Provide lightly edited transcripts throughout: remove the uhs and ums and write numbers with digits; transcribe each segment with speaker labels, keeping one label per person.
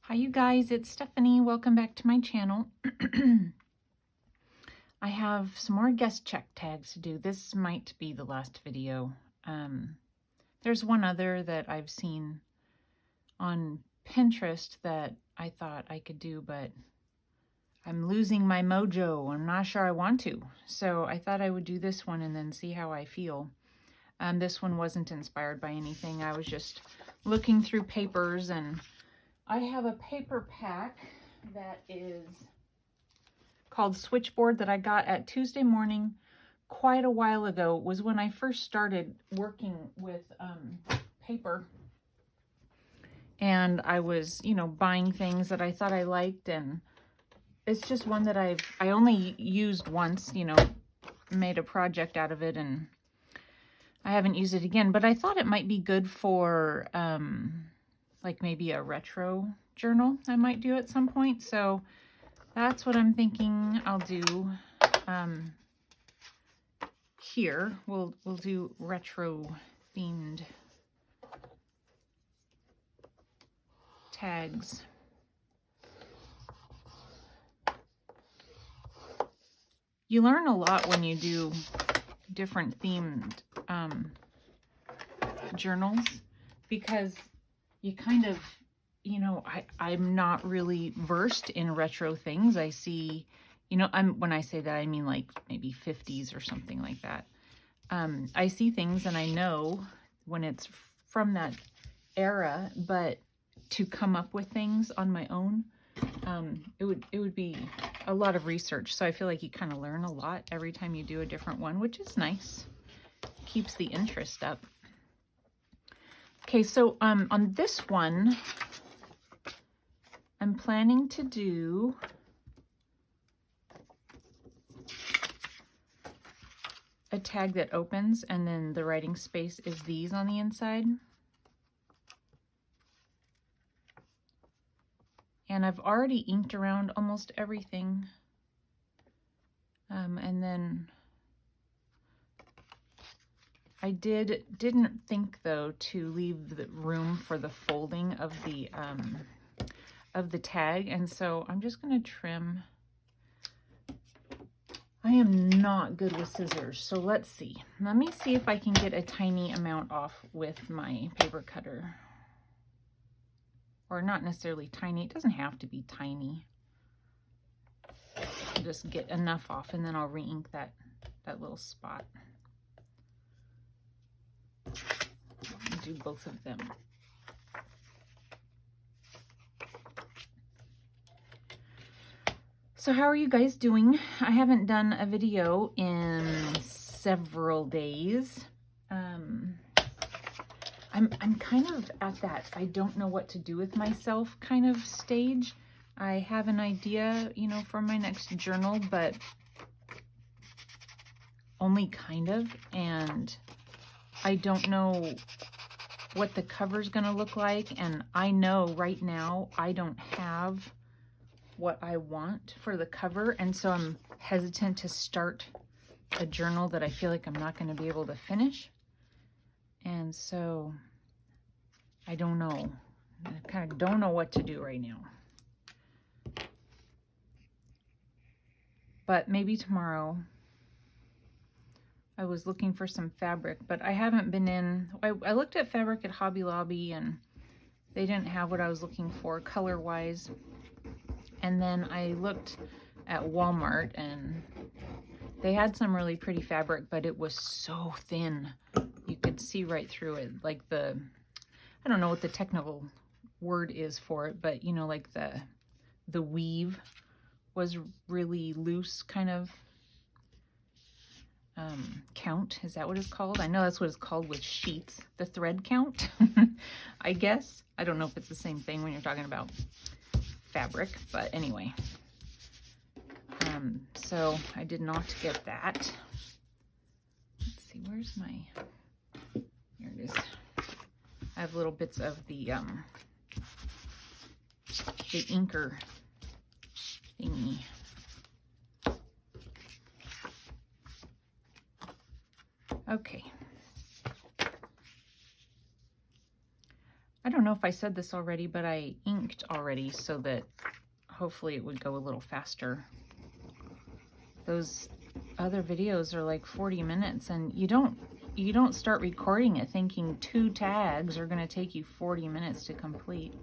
Speaker 1: Hi you guys, it's Stephanie. Welcome back to my channel. I have some more guest check tags to do. This might be the last video. There's one other that I've seen on Pinterest that I thought I could do, but I'm losing my mojo. I'm not sure I want to. So I thought I would do this one and then see how I feel. This one wasn't inspired by anything. I was just looking through papers, and I have a paper pack that is called Switchboard that I got at Tuesday Morning quite a while ago. It was when I first started working with paper, and I was, buying things that I thought I liked, and it's just one that I only used once, made a project out of it, and I haven't used it again, but I thought it might be good for like maybe a retro journal I might do at some point. So that's what I'm thinking I'll do here. We'll do retro themed tags. You learn a lot when you do different themed journals, because you kind of, I'm not really versed in retro things. I see, when I say that, I mean like maybe 50s or something like that. I see things and I know when it's from that era, but to come up with things on my own, it would be a lot of research. So I feel like you kind of learn a lot every time you do a different one, which is nice. Keeps the interest up. Okay, so on this one, I'm planning to do a tag that opens, and then the writing space is these on the inside. And I've already inked around almost everything. And then I didn't think though to leave the room for the folding of the tag, and so I'm just going to trim. I am not good with scissors, so let's see. Let me see if I can get a tiny amount off with my paper cutter. Or not necessarily tiny. It doesn't have to be tiny. I'll just get enough off, and then I'll re-ink that little spot. I'll do both of them. So how are you guys doing? I haven't done a video in several days. I'm kind of at that I don't know what to do with myself kind of stage. I have an idea, for my next journal, but only kind of, and I don't know what the cover's gonna look like, and I know right now I don't have what I want for the cover, and so I'm hesitant to start a journal that I feel like I'm not going to be able to finish. And so I don't know. I kind of don't know what to do right now. But maybe tomorrow. I was looking for some fabric, but I haven't been in. I looked at fabric at Hobby Lobby, and they didn't have what I was looking for color-wise. And then I looked at Walmart, and they had some really pretty fabric, but it was so thin. You could see right through it. Like I don't know what the technical word is for it, but like the weave was really loose kind of count. Is that what it's called? I know that's what it's called with sheets. The thread count, I guess. I don't know if it's the same thing when you're talking about fabric, but anyway, so I did not get that. Let's see, where's my, here it is. I have little bits of the inker thingy. Okay. I don't know if I said this already, but I inked already so that hopefully it would go a little faster. Those other videos are like 40 minutes, and you don't start recording it thinking 2 tags are going to take you 40 minutes to complete.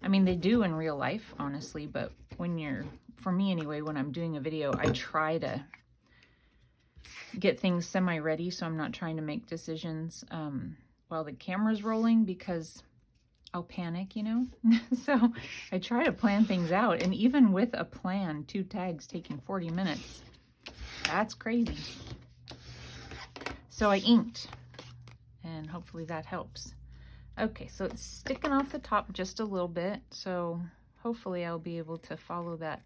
Speaker 1: I mean, they do in real life, honestly, but for me anyway, when I'm doing a video, I try to get things semi-ready so I'm not trying to make decisions while the camera's rolling, because I'll panic, you know? So I try to plan things out, and even with a plan, 2 tags taking 40 minutes, that's crazy. So I inked, and hopefully that helps. Okay, so it's sticking off the top just a little bit, so hopefully I'll be able to follow that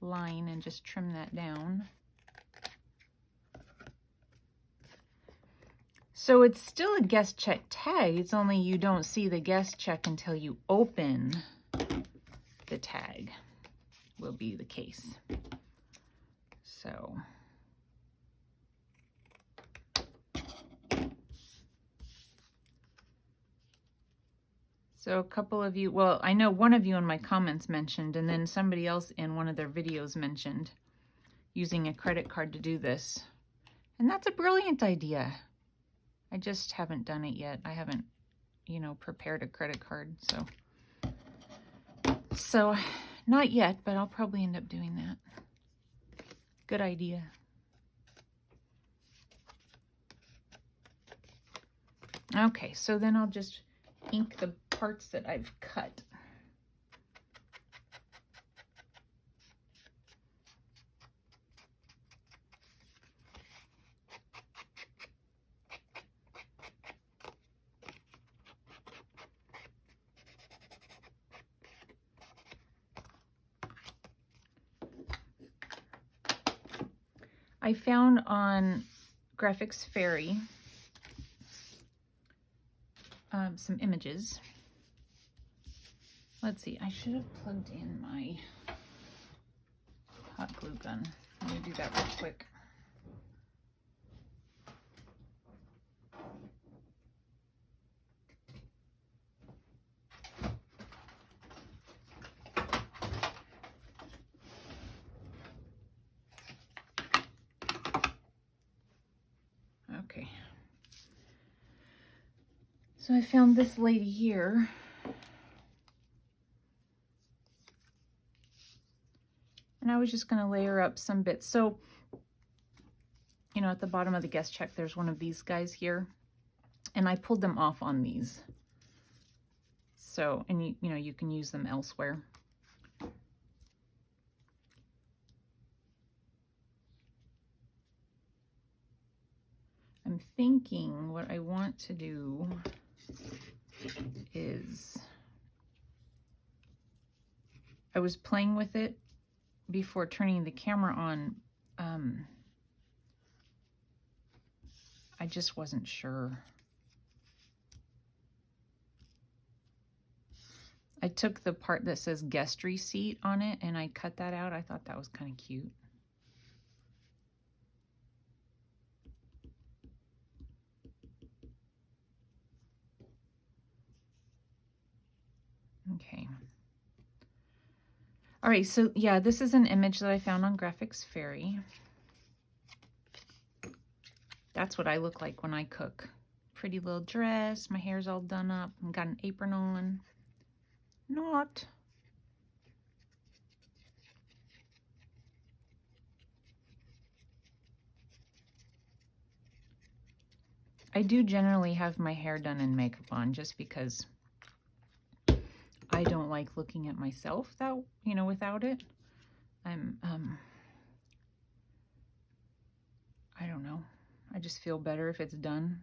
Speaker 1: line and just trim that down. So it's still a guest check tag, it's only you don't see the guest check until you open the tag, will be the case. So a couple of you, well, I know one of you in my comments mentioned, and then somebody else in one of their videos mentioned using a credit card to do this. And that's a brilliant idea. I just haven't done it yet. I haven't, you know, prepared a credit card, so not yet, but I'll probably end up doing that. Good idea. Okay, so then I'll just ink the parts that I've cut. I found on Graphics Fairy some images. Let's see, I should have plugged in my hot glue gun. Let me do that real quick. Okay. So I found this lady here. And I was just going to layer up some bits. So, you know, at the bottom of the guest check, there's one of these guys here. And I pulled them off on these. So, and you know, you can use them elsewhere. I'm thinking what I want to do is, I was playing with it before turning the camera on. I just wasn't sure. I took the part that says guest receipt on it and I cut that out. I thought that was kind of cute. Okay. All right, so yeah, this is an image that I found on Graphics Fairy. That's what I look like when I cook. Pretty little dress, my hair's all done up, I've got an apron on. Not. I do generally have my hair done and makeup on just because I don't like looking at myself that, you know, without it. I don't know. I just feel better if it's done.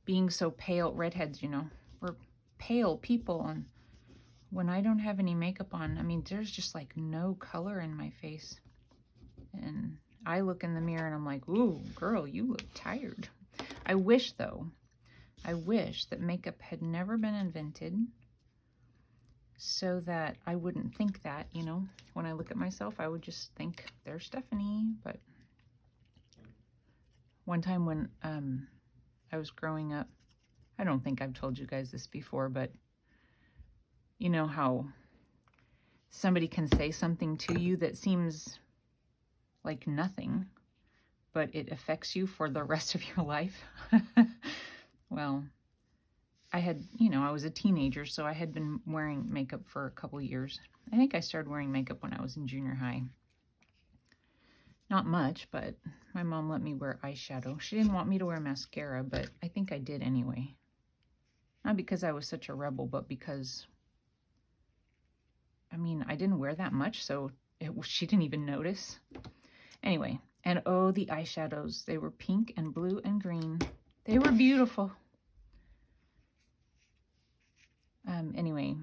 Speaker 1: Being so pale, redheads, you know, we're pale people, and when I don't have any makeup on, I mean, there's just like no color in my face. And I look in the mirror and I'm like, ooh, girl, you look tired. I wish, though, I wish that makeup had never been invented so that I wouldn't think that, you know, when I look at myself, I would just think, there's Stephanie, but one time when I was growing up, I don't think I've told you guys this before, but you know how somebody can say something to you that seems like nothing, but it affects you for the rest of your life? Well, I had, I was a teenager, so I had been wearing makeup for a couple years. I think I started wearing makeup when I was in junior high. Not much, but my mom let me wear eyeshadow. She didn't want me to wear mascara, but I think I did anyway. Not because I was such a rebel, but because, I didn't wear that much, so she didn't even notice. Anyway, and oh, the eyeshadows. They were pink and blue and green. They were beautiful. Anyway,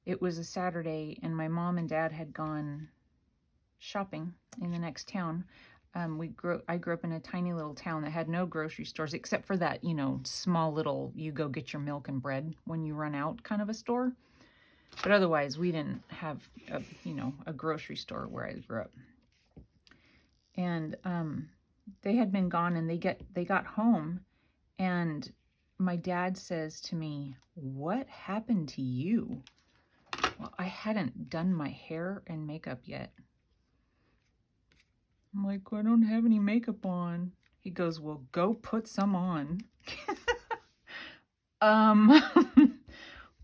Speaker 1: it was a Saturday, and my mom and dad had gone shopping in the next town. I grew up in a tiny little town that had no grocery stores except for that, small little, you go get your milk and bread when you run out kind of a store. But otherwise, we didn't have a grocery store where I grew up. And they had been gone, and they got home, and my dad says to me, "What happened to you?" Well, I hadn't done my hair and makeup yet. I'm like, "I don't have any makeup on." He goes, "Well, go put some on."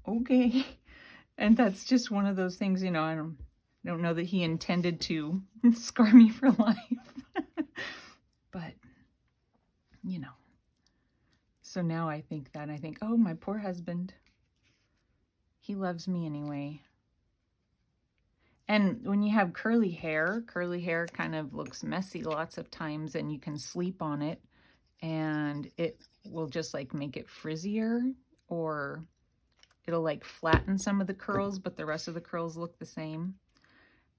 Speaker 1: Okay. And that's just one of those things, I don't know that he intended to scar me for life. But, So now I think that, oh, my poor husband. He loves me anyway. And when you have curly hair kind of looks messy lots of times, and you can sleep on it, and it will just like make it frizzier, or it'll like flatten some of the curls, but the rest of the curls look the same.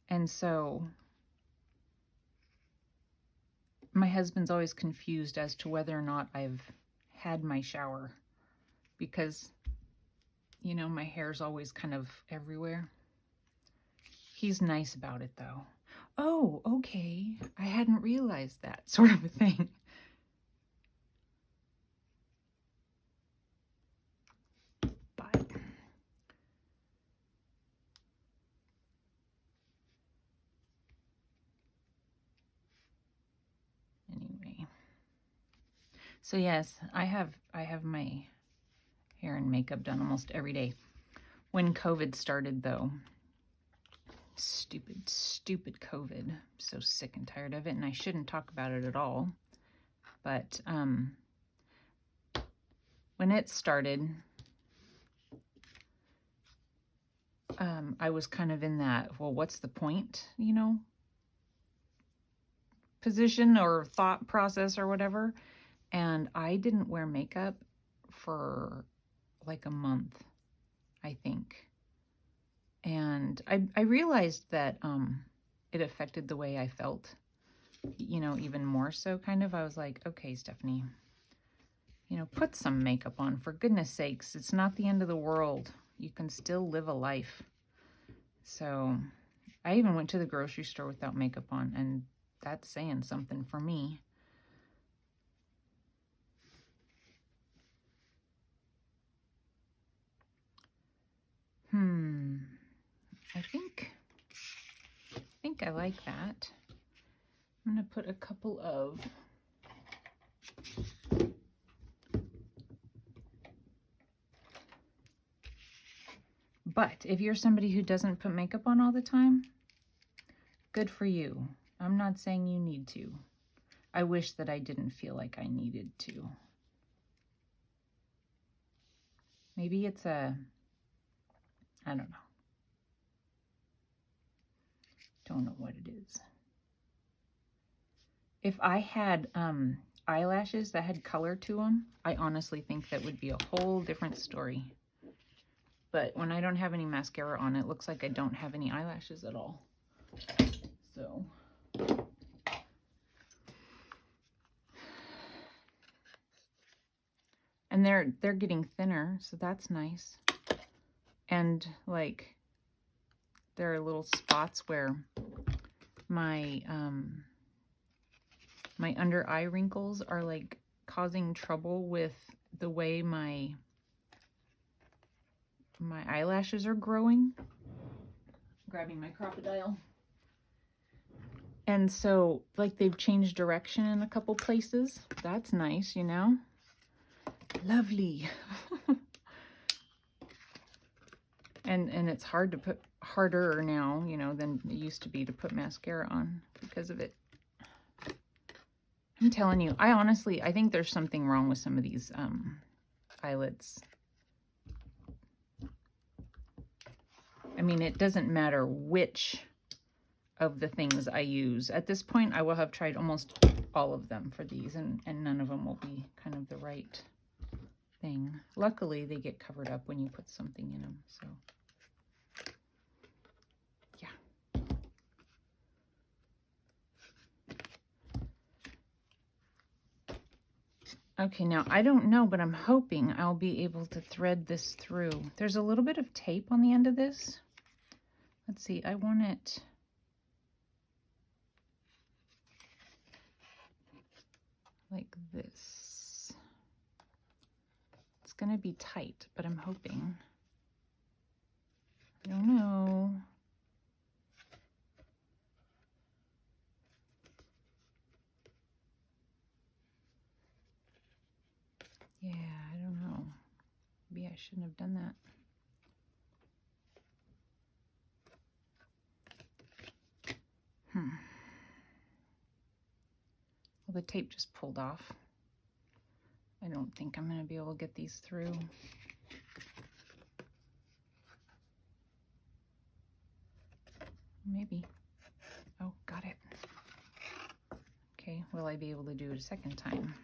Speaker 1: And so my husband's always confused as to whether or not I've had my shower, because, my hair's always kind of everywhere. He's nice about it, though. "Oh, okay, I hadn't realized that," sort of a thing. But anyway, so yes, I have my hair and makeup done almost every day. When COVID started, though, stupid COVID. I'm so sick and tired of it, and I shouldn't talk about it at all. But when it started, I was kind of in that, well, what's the point, position or thought process or whatever. And I didn't wear makeup for like a month, I think. And I realized that it affected the way I felt, even more so, kind of. I was like, okay, Stephanie, put some makeup on, for goodness sakes. It's not the end of the world. You can still live a life. So I even went to the grocery store without makeup on, and that's saying something for me. I think I like that. I'm going to put a couple of But if you're somebody who doesn't put makeup on all the time, good for you. I'm not saying you need to. I wish that I didn't feel like I needed to. Maybe it's I don't know. Don't know what it is. If I had eyelashes that had color to them, I honestly think that would be a whole different story. But when I don't have any mascara on, it looks like I don't have any eyelashes at all. So and they're getting thinner, so that's nice. And like there are little spots where my my under eye wrinkles are like causing trouble with the way my eyelashes are growing. Grabbing my crocodile. And so, like, they've changed direction in a couple places. That's nice, you know? Lovely. and it's hard to put, harder now, you know, than it used to be to put mascara on because of it. I'm telling you, I think there's something wrong with some of these eyelets. I mean, it doesn't matter which of the things I use. At this point, I will have tried almost all of them for these, and none of them will be kind of the right thing. Luckily, they get covered up when you put something in them, so yeah. Okay, now I don't know, but I'm hoping I'll be able to thread this through. There's a little bit of tape on the end of this. Let's see, I want it like this. It's going to be tight, but I'm hoping. I don't know. Yeah, I don't know. Maybe I shouldn't have done that. Well, the tape just pulled off. I don't think I'm going to be able to get these through. Maybe. Oh, got it. Okay, will I be able to do it a second time?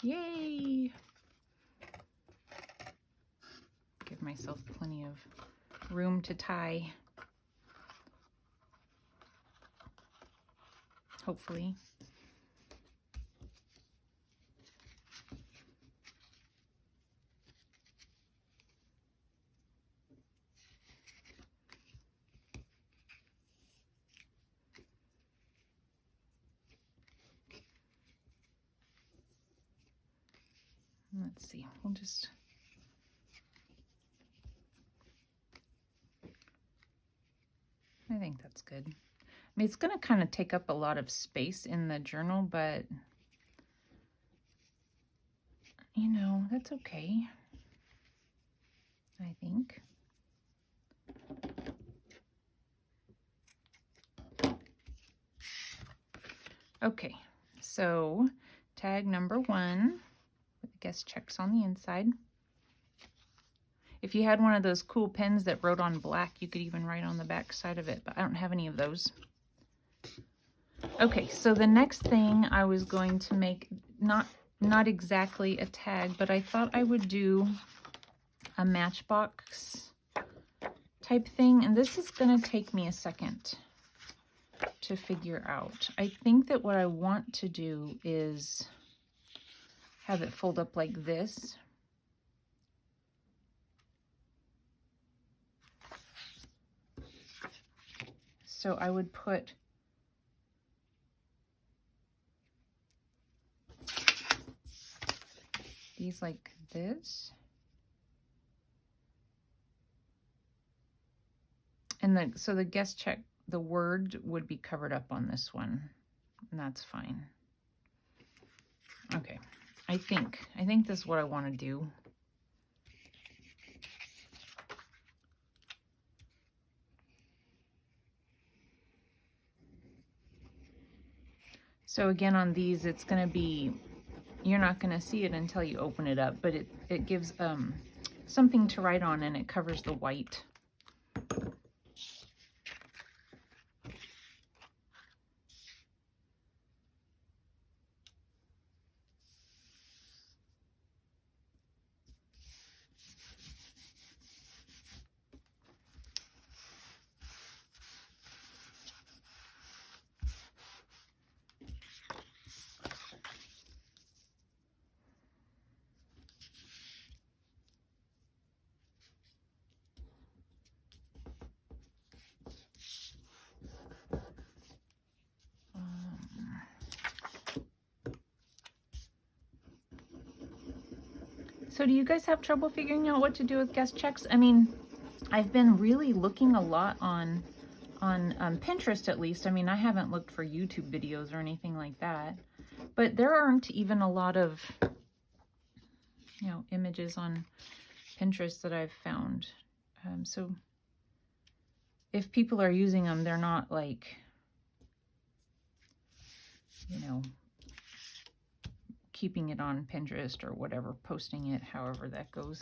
Speaker 1: Yay! Give myself plenty of room to tie. Hopefully. Let's see, we'll just I think that's good. I mean, it's going to kind of take up a lot of space in the journal, but you know, that's okay, I think. Okay, so tag number 1 with the guest checks on the inside. If you had one of those cool pens that wrote on black, you could even write on the back side of it, but I don't have any of those. Okay, so the next thing I was going to make, not exactly a tag, but I thought I would do a matchbox type thing, and this is going to take me a second to figure out. I think that what I want to do is have it fold up like this. So I would put these like this. And so the guest check, the word would be covered up on this one, and that's fine. Okay, I think this is what I want to do. So again, on these, it's going to be, you're not going to see it until you open it up, but it gives something to write on, and it covers the white. So do you guys have trouble figuring out what to do with guest checks? I mean, I've been really looking a lot on Pinterest, at least. I mean, I haven't looked for YouTube videos or anything like that, but there aren't even a lot of, you know, images on Pinterest that I've found. So if people are using them, they're not like, you know, keeping it on Pinterest or whatever, posting it, however that goes.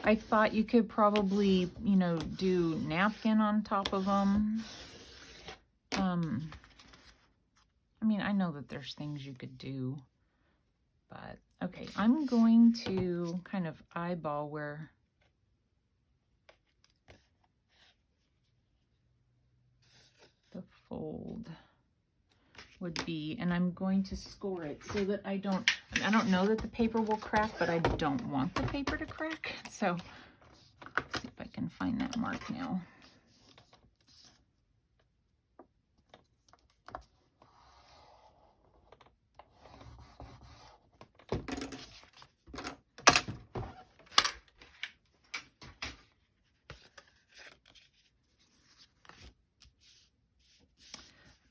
Speaker 1: I thought you could probably, you know, do napkin on top of them. I mean, I know that there's things you could do, but okay, I'm going to kind of eyeball where the fold would be, and I'm going to score it so that I don't know that the paper will crack, but I don't want the paper to crack. So let's see if I can find that mark now.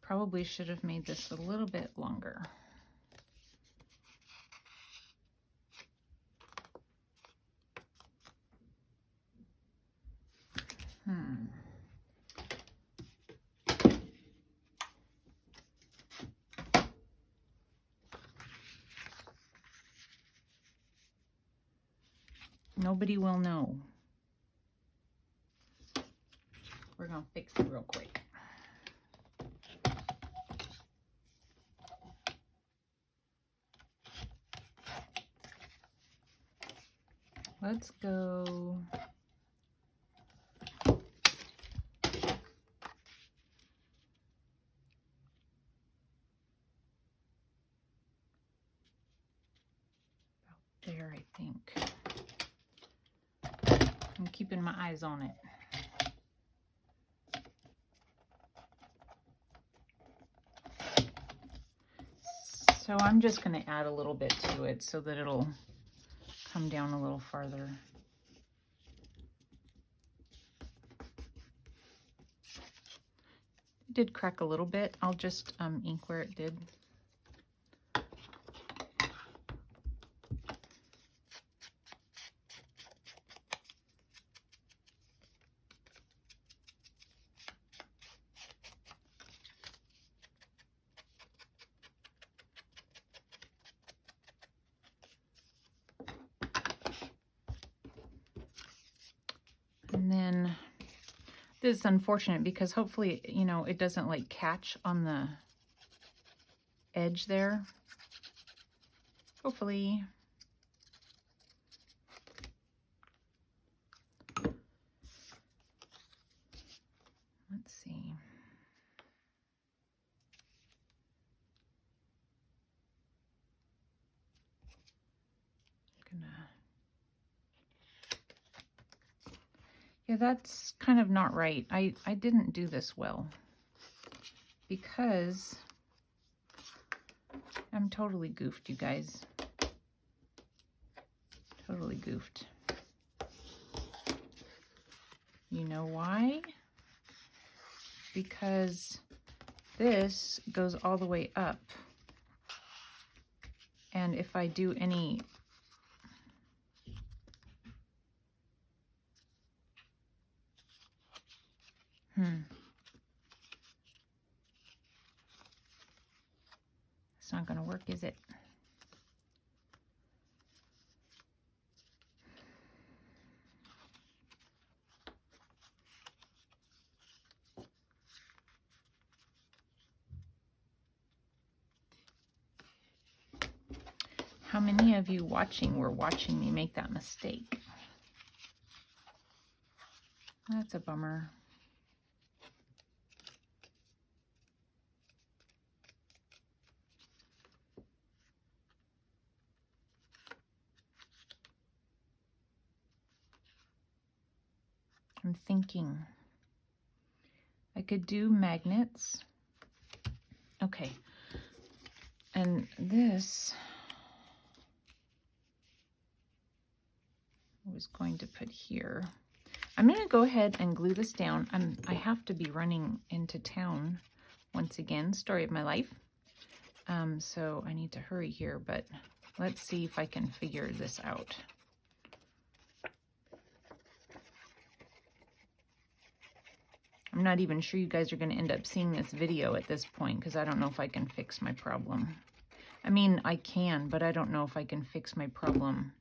Speaker 1: Probably should have made this a little bit longer. Nobody will know. We're gonna fix it real quick. Let's go. About there, I think. I'm keeping my eyes on it. So I'm just going to add a little bit to it so that it'll come down a little farther. It did crack a little bit. I'll just ink where it did. And then this is unfortunate because hopefully, you know, it doesn't like catch on the edge there. Hopefully. Let's see. Yeah, that's kind of not right. I didn't do this well because I'm totally goofed, you guys. Totally goofed. You know why? Because this goes all the way up. And if I do any it's not going to work, is it? How many of you were watching me make that mistake? That's a bummer. I'm thinking I could do magnets Okay. And this I was going to put here. I'm going to go ahead and glue this down. I have to be running into town once again, story of my life. So I need to hurry here, but let's see if I can figure this out. I'm not even sure you guys are going to end up seeing this video at this point because I don't know if I can fix my problem. I mean, I can, but I don't know if I can fix my problem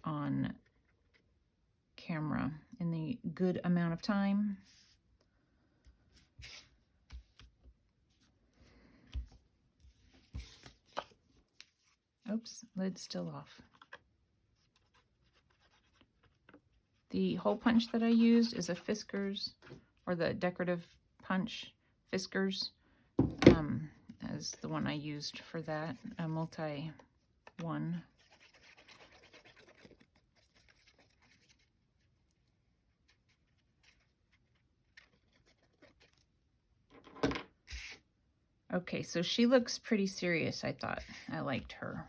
Speaker 1: on camera in the good amount of time. Oops, lid's still off. The hole punch that I used is a Fiskars, or the decorative punch Fiskars, as the one I used for that, a multi one. Okay, so she looks pretty serious, I thought. I liked her.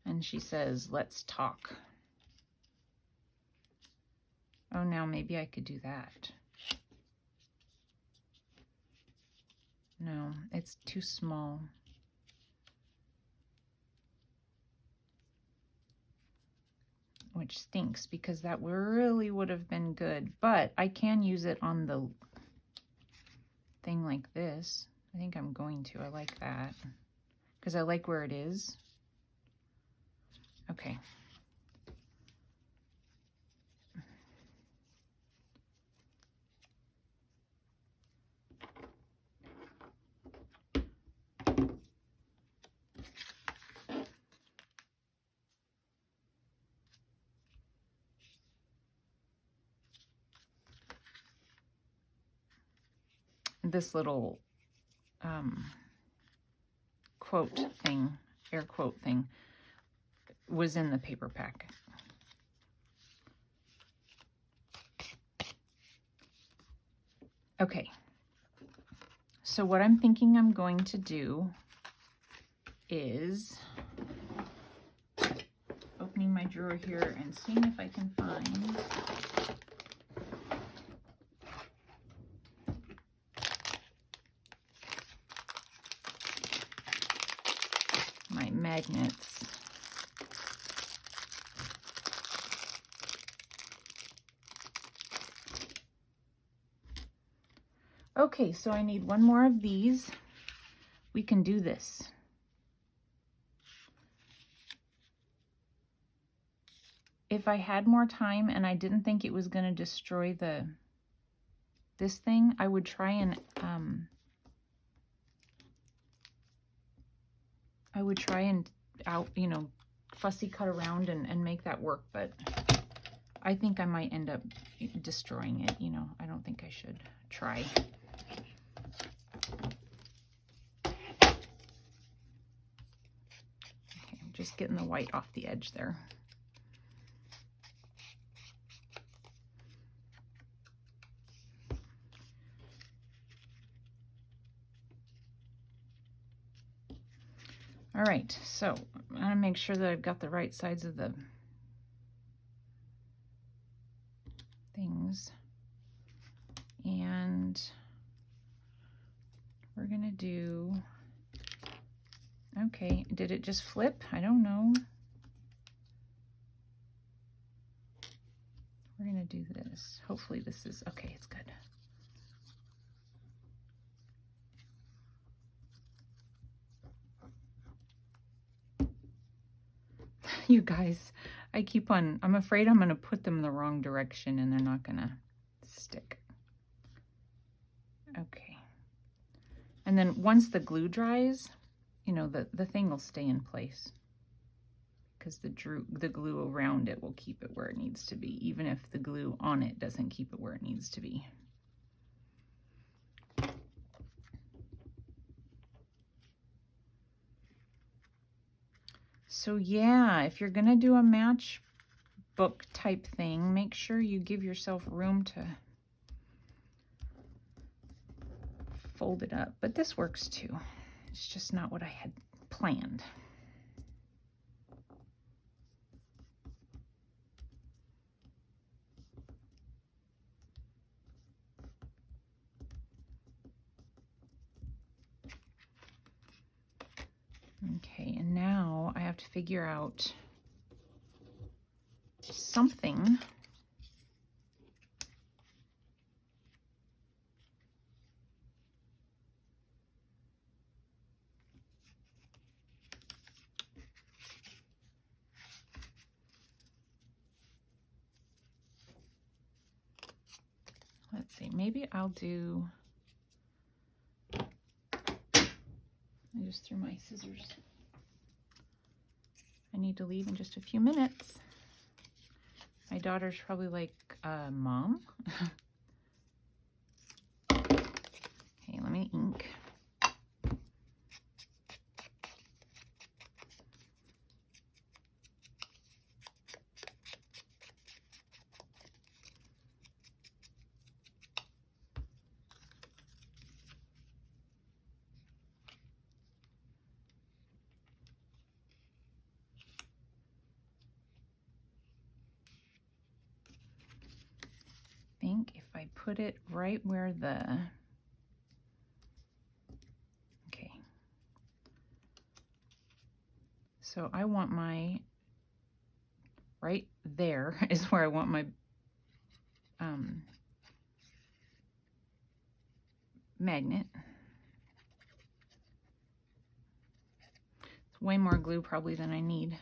Speaker 1: And she says, let's talk. Oh, now maybe I could do that. No, it's too small. Which stinks because that really would have been good. But I can use it on the thing like this. I think I'm going to. I like that because I like where it is. Okay. This little quote thing, air quote thing, was in the paper pack. Okay, so what I'm thinking I'm going to do is opening my drawer here and seeing if I can find my magnets. Okay, so I need one more of these. We can do this. If I had more time and I didn't think it was going to destroy this thing, I would try and fussy cut around and make that work, but I think I might end up destroying it. I don't think I should try. Okay, I'm just getting the white off the edge there. All right, so I'm gonna make sure that I've got the right sides of the things. And we're gonna do, okay, did it just flip? I don't know. We're gonna do this. Hopefully this is, okay, it's good. You guys, I'm afraid I'm gonna put them in the wrong direction and they're not gonna stick. Okay. And then once the glue dries, the thing will stay in place because the glue around it will keep it where it needs to be, even if the glue on it doesn't keep it where it needs to be. So yeah, if you're gonna do a matchbook type thing, make sure you give yourself room to fold it up, but this works too. It's just not what I had planned. Okay, and now I have to figure out something let's see, maybe I'll do, I just threw my scissors. I need to leave in just a few minutes. My daughter's probably like, Mom? Okay, let me ink. I think if I put it right where the, okay. So I want my, right there is where I want my magnet. It's way more glue probably than I need.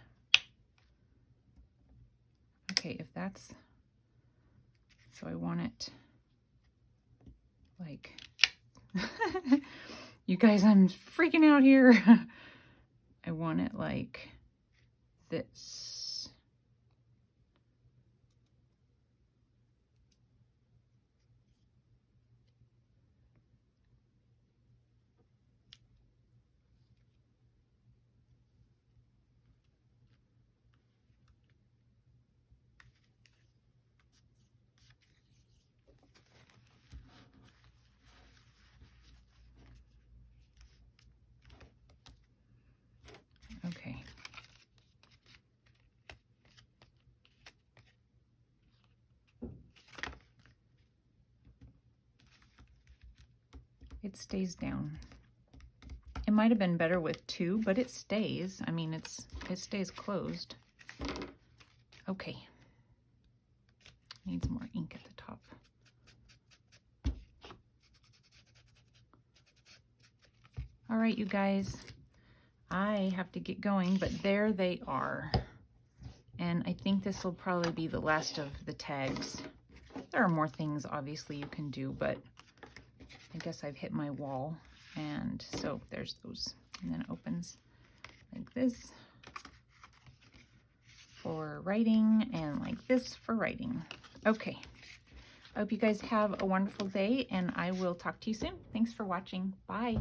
Speaker 1: Okay, if that's, so I want it like, you guys, I'm freaking out here. I want it like this. Okay. It stays down. It might have been better with 2, but it stays. I mean, it stays closed. Okay. Needs more ink at the top. All right, you guys. I have to get going, but there they are. And I think this will probably be the last of the tags. There are more things, obviously, you can do, but I guess I've hit my wall. And so there's those. And then it opens like this for writing and like this for writing. Okay. I hope you guys have a wonderful day, and I will talk to you soon. Thanks for watching. Bye.